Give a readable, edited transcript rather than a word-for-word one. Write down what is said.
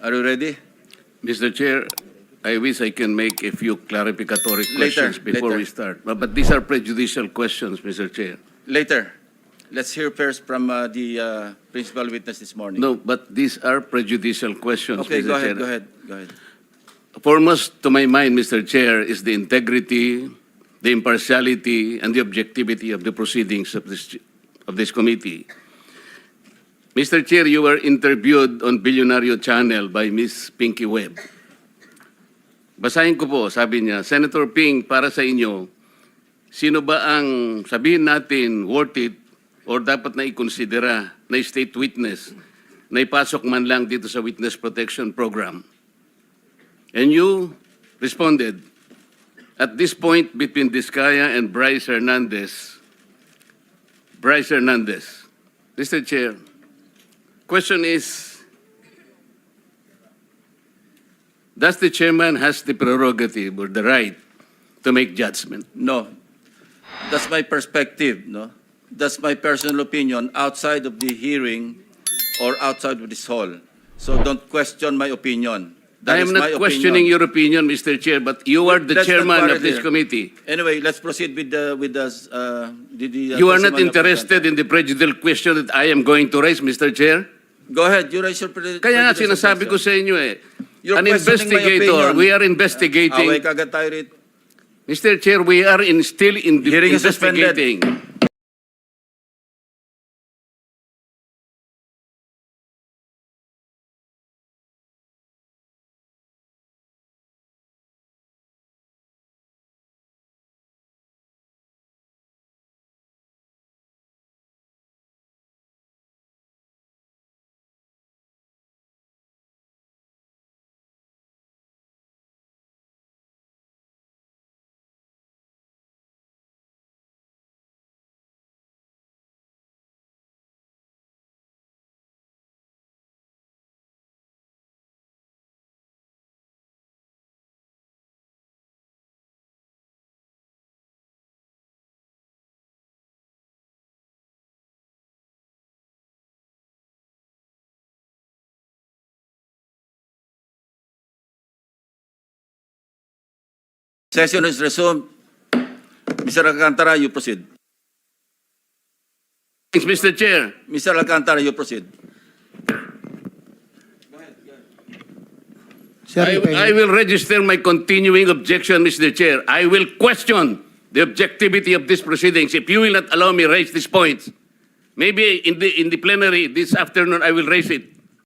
Are you ready? Mr. Chair, I wish I can make a few clarificatory Later, questions before later. we start. But these are prejudicial questions, Mr. Chair. Later. Let's hear first from the principal witness this morning. No, but these are prejudicial questions, Okay, Mr. go Chair. ahead, go ahead, go ahead. Foremost to my mind, Mr. Chair, is the integrity, the impartiality, and the objectivity of the proceedings of this committee. Mr. Chair, you were interviewed on Billionario Channel by Ms. Pinky Webb. Basahin ko po, sabi niya, Senator Ping, para sa inyo, sino ba ang sabihin natin worth it or dapat na ikonsidera na state witness na ipasok man lang dito sa Witness Protection Program? And you responded, at this point between Diskaya and Bryce Hernandez, Mr. Chair, question is, does the chairman has the prerogative or the right to make judgment? No. That's my perspective, no? That's my personal opinion outside of the hearing or outside of this hall. So don't question my opinion. That I is am my not questioning opinion. your opinion, Mr. Chair, but you are the Let's not chairman quarrel of this here. committee. Anyway, let's proceed with the You are not testimony of the interested in the prejudicial question that I am going to raise, Mr. Chair? Go ahead, you raise your Kaya nga sinasabi ko sa inyo You're an questioning my investigator, opinion. we are investigating. Away kagad tayo rito. Mr. Chair, we are still Hearing is suspended. investigating. Session is resumed. Mr. Alcantara, you proceed. Thanks, Mr. Chair. Mr. Alcantara, you proceed. I will register my continuing objection, Mr. Chair. I will question the objectivity of these proceedings if you will not allow me raise these points. Maybe in the plenary this afternoon I will raise it.